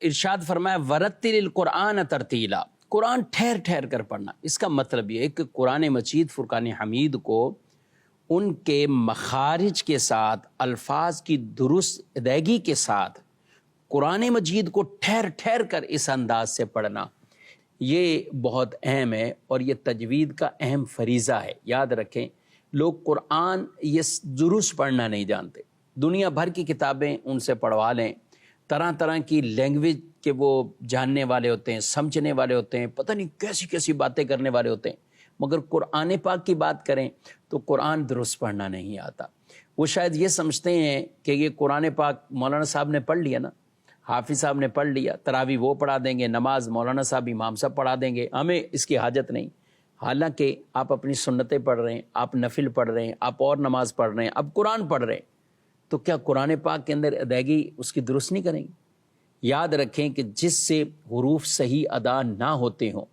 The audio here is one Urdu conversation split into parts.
ارشاد فرمایا ورتل القرآن ترتیلا، قرآن ٹھہر ٹھہر کر پڑھنا۔ اس کا مطلب یہ ہے کہ قرآن مجید فرقان حمید کو ان کے مخارج کے ساتھ، الفاظ کی درست ادائیگی کے ساتھ قرآن مجید کو ٹھہر ٹھہر کر اس انداز سے پڑھنا، یہ بہت اہم ہے اور یہ تجوید کا اہم فریضہ ہے۔ یاد رکھیں، لوگ قرآن یہ درست پڑھنا نہیں جانتے، دنیا بھر کی کتابیں ان سے پڑھوا لیں، طرح طرح کی لینگویج کے وہ جاننے والے ہوتے ہیں، سمجھنے والے ہوتے ہیں، پتہ نہیں کیسی کیسی باتیں کرنے والے ہوتے ہیں، مگر قرآن پاک کی بات کریں تو قرآن درست پڑھنا نہیں آتا۔ وہ شاید یہ سمجھتے ہیں کہ یہ قرآن پاک مولانا صاحب نے پڑھ لیا نا، حافظ صاحب نے پڑھ لیا، تراویح وہ پڑھا دیں گے، نماز مولانا صاحب امام صاحب پڑھا دیں گے، ہمیں اس کی حاجت نہیں۔ حالانکہ آپ اپنی سنتیں پڑھ رہے ہیں، آپ نفل پڑھ رہے ہیں، آپ اور نماز پڑھ رہے ہیں، اب قرآن پڑھ رہے ہیں، تو کیا قرآن پاک کے اندر ادائیگی اس کی درست نہیں کریں گے؟ یاد رکھیں کہ جس سے حروف صحیح ادا نہ ہوتے ہوں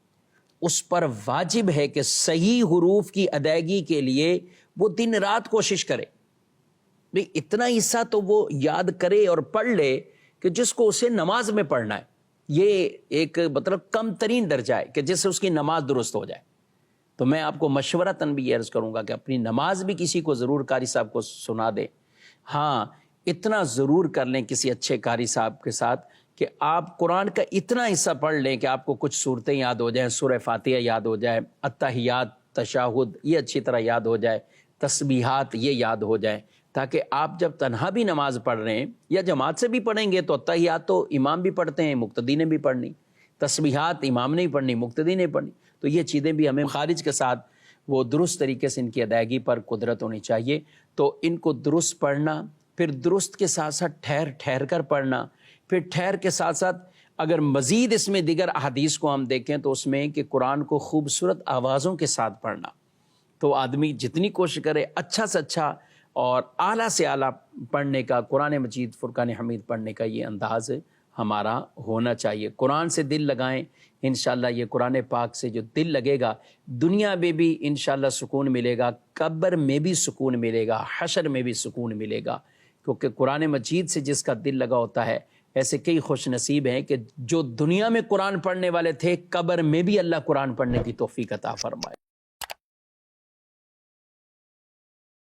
اس پر واجب ہے کہ صحیح حروف کی ادائیگی کے لیے وہ دن رات کوشش کرے۔ بھئی اتنا حصہ تو وہ یاد کرے اور پڑھ لے کہ جس کو اسے نماز میں پڑھنا ہے، یہ ایک مطلب کم ترین درجہ ہے کہ جس سے اس کی نماز درست ہو جائے۔ تو میں آپ کو مشورتاً بھی یہ عرض کروں گا کہ اپنی نماز بھی کسی کو ضرور قاری صاحب کو سنا دے۔ ہاں، اتنا ضرور کر لیں کسی اچھے قاری صاحب کے ساتھ کہ آپ قرآن کا اتنا حصہ پڑھ لیں کہ آپ کو کچھ صورتیں یاد ہو جائیں، سورہ فاتحہ یاد ہو جائے، اتحیات، تشہد یہ اچھی طرح یاد ہو جائے، تسبیحات یہ یاد ہو جائے، تاکہ آپ جب تنہا بھی نماز پڑھ رہے ہیں یا جماعت سے بھی پڑھیں گے تو اتحیات تو امام بھی پڑھتے ہیں، مقتدی نے بھی پڑھنی، تسبیحات امام نے بھی پڑھنی، مقتدی نے پڑھنی، تو یہ چیزیں بھی ہمیں خارج کے ساتھ وہ درست طریقے سے ان کی ادائیگی پر قدرت ہونی چاہیے۔ تو ان کو درست پڑھنا، پھر درست کے ساتھ ساتھ ٹھہر ٹھہر کر پڑھنا، پھر ٹھہر کے ساتھ ساتھ اگر مزید اس میں دیگر احادیث کو ہم دیکھیں تو اس میں کہ قرآن کو خوبصورت آوازوں کے ساتھ پڑھنا۔ تو آدمی جتنی کوشش کرے اچھا سے اچھا اور اعلیٰ سے اعلیٰ پڑھنے کا، قرآن مجید فرقان حمید پڑھنے کا یہ انداز ہمارا ہونا چاہیے۔ قرآن سے دل لگائیں، انشاءاللہ یہ قرآن پاک سے جو دل لگے گا دنیا میں بھی انشاءاللہ سکون ملے گا، قبر میں بھی سکون ملے گا، حشر میں بھی سکون ملے گا، کیونکہ قرآن مجید سے جس کا دل لگا ہوتا ہے، ایسے کئی خوش نصیب ہیں کہ جو دنیا میں قرآن پڑھنے والے تھے، قبر میں بھی اللہ قرآن پڑھنے کی توفیق عطا فرمائے۔